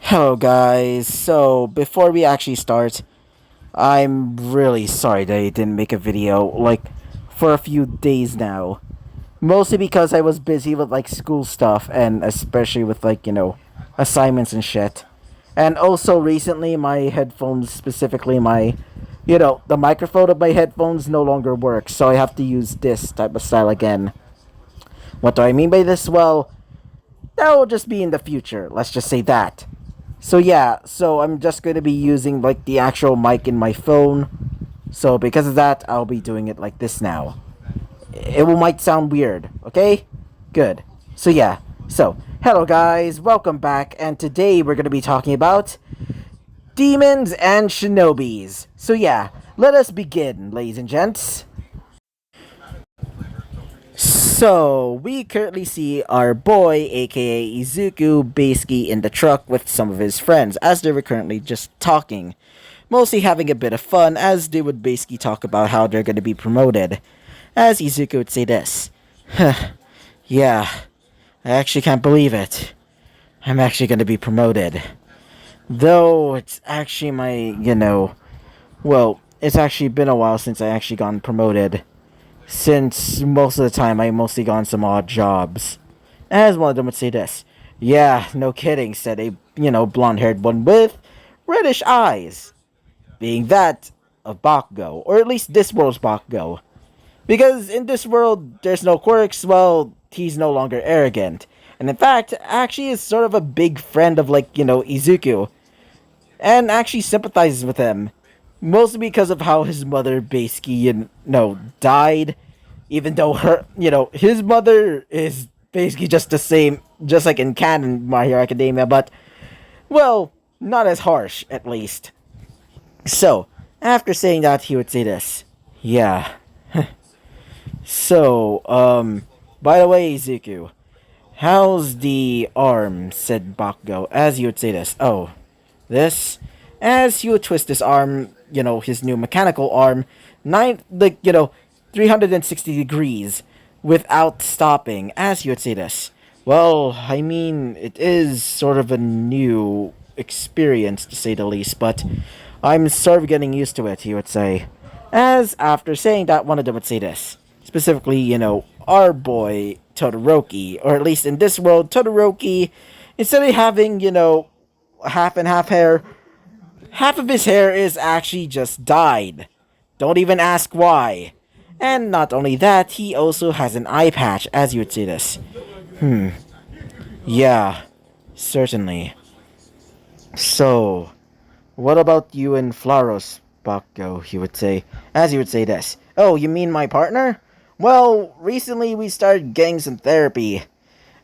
Hello guys, so before we actually start, I'm really sorry that I didn't make a video, for a few days now. Mostly because I was busy with, school stuff, and especially with, assignments and shit. And also recently, my headphones, specifically the microphone of my headphones no longer works, so I have to use this type of style again. What do I mean by this? Well, that will just be in the future, let's just say that. So I'm just going to be using the actual mic in my phone. So because of that, I'll be doing it like this now. Might sound weird, okay? Good. So hello guys, welcome back, and today we're going to be talking about demons and shinobis. Let us begin, ladies and gents. So, we currently see our boy, aka Izuku, basically in the truck with some of his friends, as they were currently just talking. Mostly having a bit of fun, as they would basically talk about how they're going to be promoted. As Izuku would say this: Yeah, I actually can't believe it. I'm actually going to be promoted. Though, it's actually it's actually been a while since I actually gotten promoted, since most of the time I mostly gone some odd jobs. As one of them would say this: Yeah, no kidding, said a, blonde haired one with reddish eyes. Being that of Bakugo, or at least this world's Bakugo. Because in this world, there's no quirks, well, he's no longer arrogant. And in fact, actually is sort of a big friend of, Izuku. And actually sympathizes with him. Mostly because of how his mother basically, died. Even though his mother is basically just the same, just like in canon My Hero Academia, but, well, not as harsh, at least. So, after saying that, he would say this: Yeah. By the way, Izuku, how's the arm? Said Bakugo, as he would say this. Oh, this? As he would twist his arm, his new mechanical arm, 360 degrees, without stopping, as he would say this. Well, I mean, it is sort of a new experience, to say the least, but I'm sort of getting used to it, he would say. As after saying that, one of them would say this. Specifically, our boy Todoroki, or at least in this world, Todoroki, instead of having, half and half hair, half of his hair is actually just dyed. Don't even ask why. And not only that, he also has an eye patch, as you would say this. Yeah, certainly. So, what about you and Flaros, Bakugo, he would say, as he would say this. Oh, you mean my partner? Well, recently we started getting some therapy.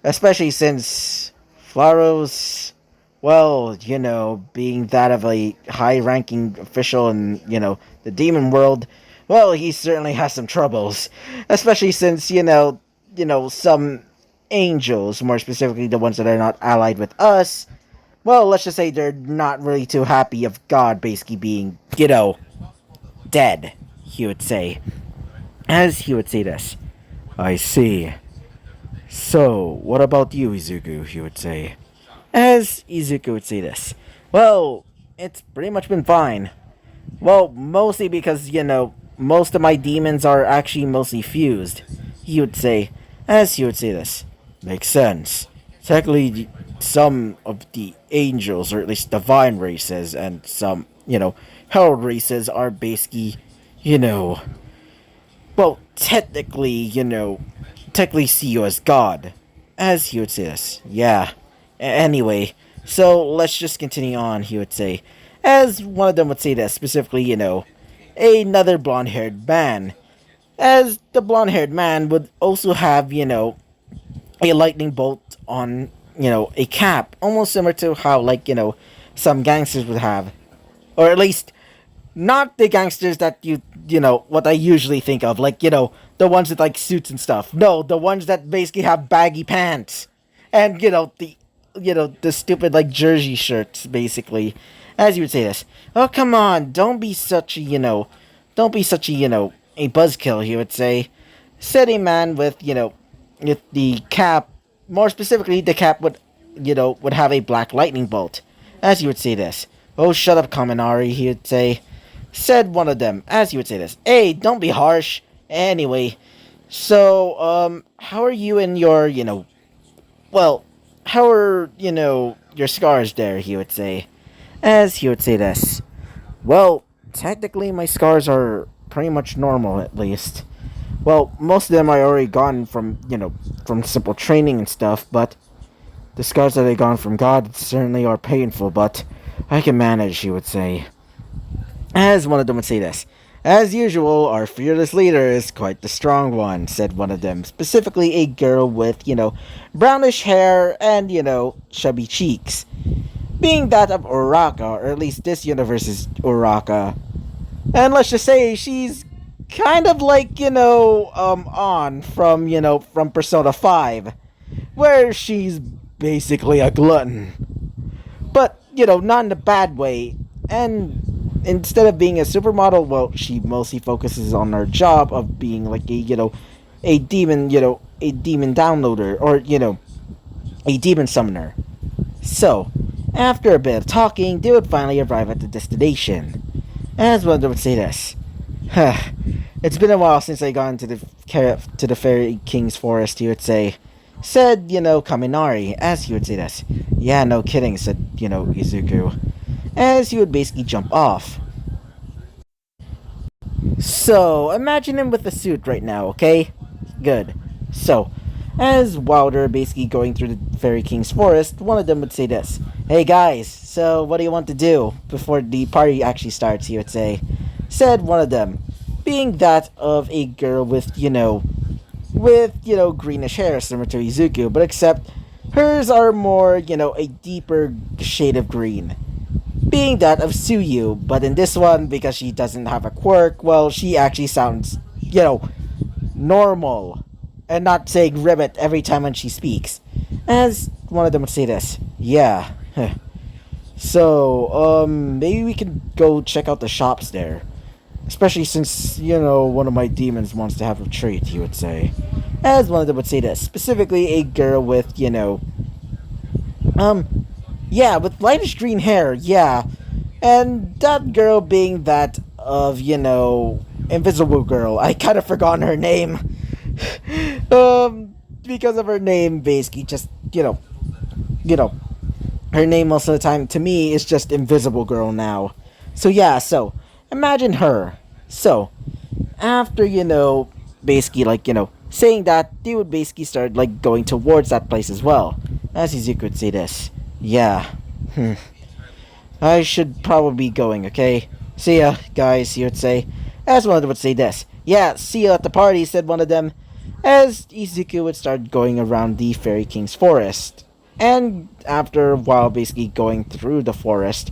Especially since Flaros, well, being that of a high-ranking official in, the demon world, well, he certainly has some troubles. Especially since, some angels, more specifically the ones that are not allied with us, well, let's just say they're not really too happy of God basically being, dead, he would say. As he would say this. I see. So, what about you, Izuku? He would say. As Izuku would say this. Well, it's pretty much been fine. Well, mostly because, most of my demons are actually mostly fused. He would say. As he would say this. Makes sense. Technically, some of the angels, or at least divine races, and some, herald races are basically, well, technically see you as God. As he would say this. Yeah. Anyway, so let's just continue on, he would say. As one of them would say this, specifically, another blonde haired man. As the blonde haired man would also have, a lightning bolt on, a cap. Almost similar to how, some gangsters would have. Or at least, not the gangsters that what I usually think of. The ones with, suits and stuff. No, the ones that basically have baggy pants. And, the stupid, jersey shirts, basically. As you would say this. Oh, come on, don't be such a, don't be such a buzzkill, he would say. Said a man with, with the cap, more specifically, the cap would have a black lightning bolt. as he would say this. Oh, shut up, Kaminari, he would say. Said one of them, as he would say this. Hey, don't be harsh. Anyway, so, how are you and your, well, how are, your scars there, he would say. As he would say this. Well, technically my scars are pretty much normal, at least. Well, most of them are already gone from, from simple training and stuff, but the scars that I gone from God certainly are painful, but I can manage, he would say. As one of them would say this. As usual, our fearless leader is quite the strong one, said one of them, specifically a girl with, brownish hair and, chubby cheeks. Being that of Uraka, or at least this universe's Uraka. And let's just say she's kind of like, on from, from Persona 5, where she's basically a glutton. But, not in a bad way. And instead of being a supermodel, well, she mostly focuses on her job of being like a demon, a demon downloader, or, a demon summoner. So, after a bit of talking, they would finally arrive at the destination. As one of them would say this. It's been a while since I got into the Fairy King's Forest, he would say. Said, Kaminari, as he would say this. Yeah, no kidding, said, Izuku. As he would basically jump off. So, imagine him with a suit right now, okay? Good. So, as Wilder basically going through the Fairy King's Forest, one of them would say this. Hey guys, so what do you want to do? Before the party actually starts, he would say. Said one of them. Being that of a girl with, greenish hair similar to Izuku, but except hers are more, a deeper shade of green. Being that of Suyu, but in this one, because she doesn't have a quirk, well, she actually sounds, normal. And not saying ribbit every time when she speaks. As one of them would say this. Yeah. So, maybe we can go check out the shops there. Especially since, one of my demons wants to have a treat, he would say. As one of them would say this. Specifically, a girl with, yeah, with lightish green hair, yeah. And that girl being that of, Invisible Girl. I kind of forgotten her name. Because of her name, basically, just, her name most of the time, to me, is just Invisible Girl now. So, yeah, so, imagine her. So, after, basically, like, saying that, they would basically start, like, going towards that place as well. As Izuku would say this. Yeah. I should probably be going, okay? See ya, guys, he would say. As one of them would say this. Yeah, see ya at the party, said one of them. As Izuku would start going around the Fairy King's Forest. And after a while basically going through the forest,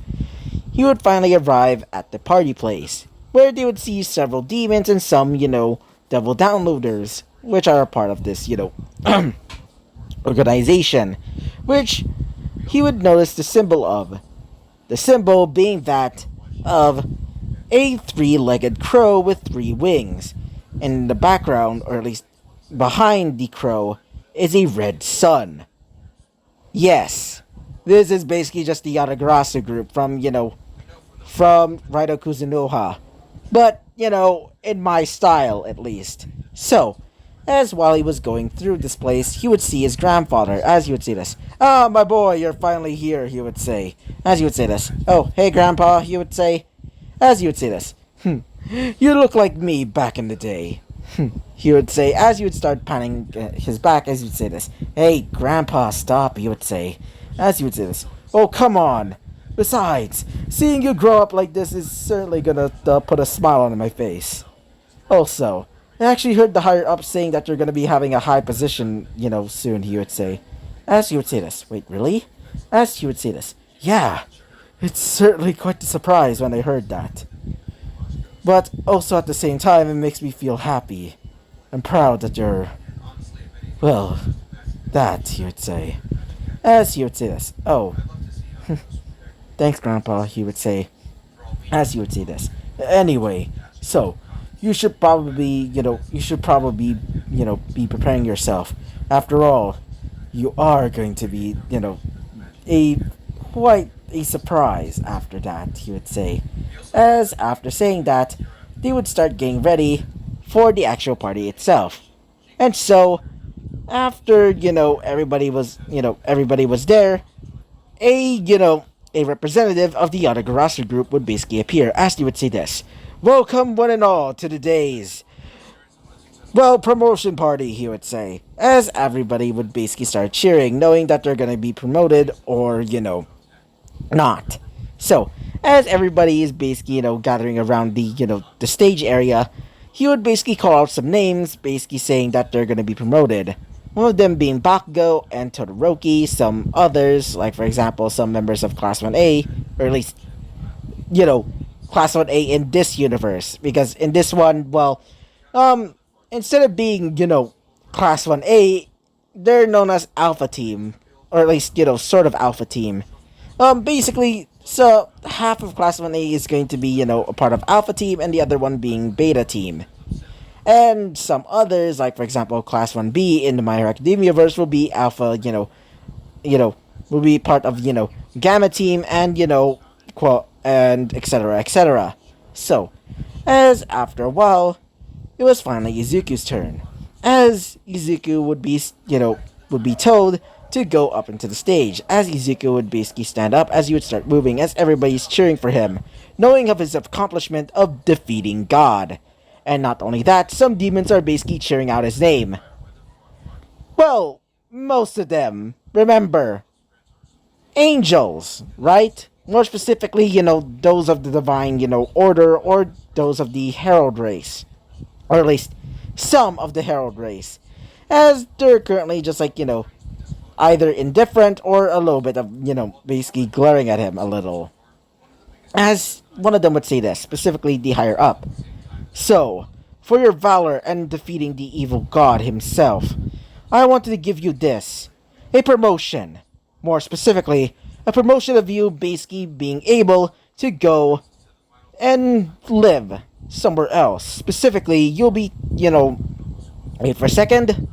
he would finally arrive at the party place, where they would see several demons and some, devil downloaders, which are a part of this, organization, which he would notice the symbol of. The symbol being that of a three-legged crow with three wings. And in the background, or at least behind the crow, is a red sun. Yes, this is basically just the Yatagarasu group from, from Raido Kuzunoha. But, in my style, at least. So, as while he was going through this place, he would see his grandfather, as he would say this. Ah, my boy, you're finally here, he would say. As he would say this. Oh, hey, Grandpa, he would say. As he would say this. You look like me back in the day. He would say, as he would start panning his back, as he would say this. Hey, Grandpa, stop, he would say. As he would say this. Oh, come on. Besides, seeing you grow up like this is certainly gonna put a smile on my face. Also, I actually heard the higher up saying that you're gonna be having a high position, soon, he would say. As he would say this. Wait, really? As he would say this. Yeah, it's certainly quite a surprise when I heard that. But also at the same time, it makes me feel happy and proud that you're, well, that, he would say. As he would say this. Oh. Thanks, Grandpa, he would say. As he would say this. Anyway, so, you should probably, be preparing yourself. After all, you are going to be, a quite a surprise after that, he would say. As after saying that, they would start getting ready for the actual party itself. And so, after, everybody was there, a representative of the other Garasu group would basically appear, as they would say this. Welcome one and all to today's, promotion party, he would say. As everybody would basically start cheering, knowing that they're gonna be promoted or, not. So, as everybody is basically, gathering around the stage area, he would basically call out some names, basically saying that they're gonna be promoted. One of them being Bakugo and Todoroki, some others, like for example, some members of Class 1A, or at least, you know, Class 1A in this universe. Because in this one, um, instead of being, Class 1A, they're known as Alpha Team, or at least, sort of Alpha Team. Basically, so half of Class 1A is going to be, a part of Alpha Team, and the other one being Beta Team. And some others, like for example, Class 1B in the My Hero Academia verse will be Alpha, will be part of, Gamma Team and, and etc. etc. So, as after a while, it was finally Izuku's turn. As Izuku would be, would be told to go up into the stage, as Izuku would basically stand up as he would start moving as everybody's cheering for him, knowing of his accomplishment of defeating God. And not only that, some demons are basically cheering out his name. Well, most of them, remember, angels, right? More specifically, those of the divine, order, or those of the herald race. Or at least, some of the herald race. As they're currently just like, either indifferent or a little bit of, basically glaring at him a little. As one of them would say this, specifically the higher up. So, for your valor and defeating the evil god himself, I wanted to give you this. A promotion. More specifically, a promotion of you basically being able to go and live somewhere else. Specifically, you'll be, wait for a second.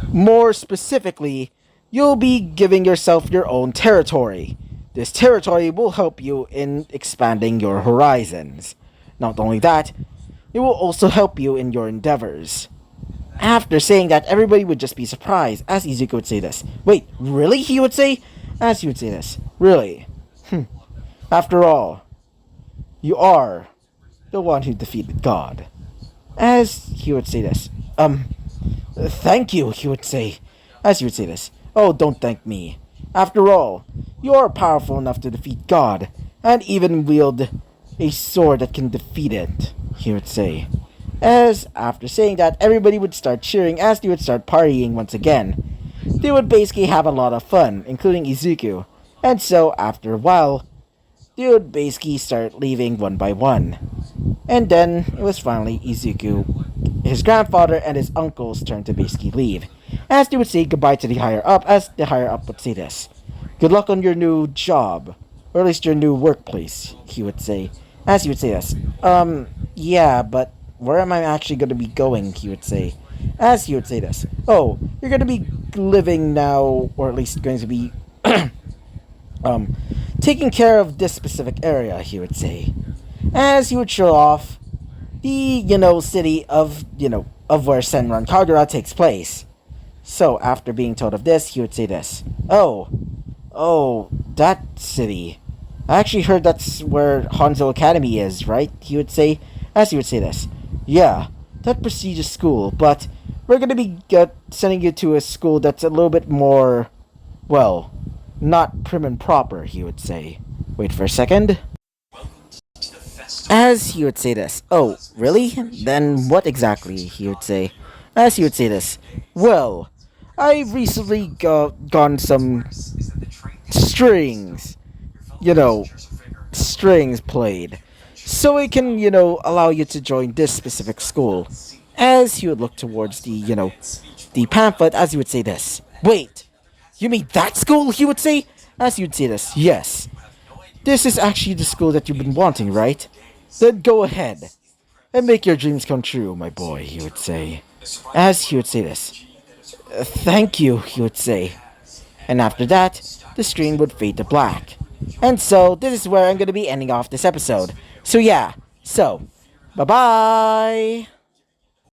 More specifically, you'll be giving yourself your own territory. This territory will help you in expanding your horizons. Not only that, it will also help you in your endeavors. After saying that, everybody would just be surprised, as Izuku would say this. Wait, really? He would say? As he would say this. Really? After all, you are the one who defeated God. As he would say this. Thank you, he would say. As he would say this. Oh, don't thank me. After all, you are powerful enough to defeat God, and even wield a sword that can defeat it, he would say. As, after saying that, everybody would start cheering as they would start partying once again. They would basically have a lot of fun, including Izuku. And so, after a while, they would basically start leaving one by one. And then, it was finally Izuku, his grandfather, and his uncle's turn to basically leave. As they would say goodbye to the higher up, as the higher up would say this. Good luck on your new job. Or at least your new workplace, he would say. As he would say this. Yeah, but where am I actually going to be going, he would say. As he would say this. Oh, you're going to be living now, or at least going to be, taking care of this specific area, he would say. As he would show off the, city of, of where Senran Kagura takes place. So, after being told of this, he would say this. Oh, that city. I actually heard that's where Hanzo Academy is, right? He would say, as he would say this. Yeah, that prestigious school, but we're gonna be sending you to a school that's a little bit more, well, not prim and proper, he would say. Wait for a second. As he would say this. Oh, really? Then what exactly, he would say. As he would say this. Well, I recently gone some strings. Strings played. So it can, allow you to join this specific school. As he would look towards the, the pamphlet, as he would say this. Wait, you mean that school, he would say? As he would say this. Yes. This is actually the school that you've been wanting, right? Then go ahead and make your dreams come true, my boy, he would say. As he would say this. Thank you, he would say. And after that, the screen would fade to black. And so, this is where I'm gonna be ending off this episode. So yeah, bye bye!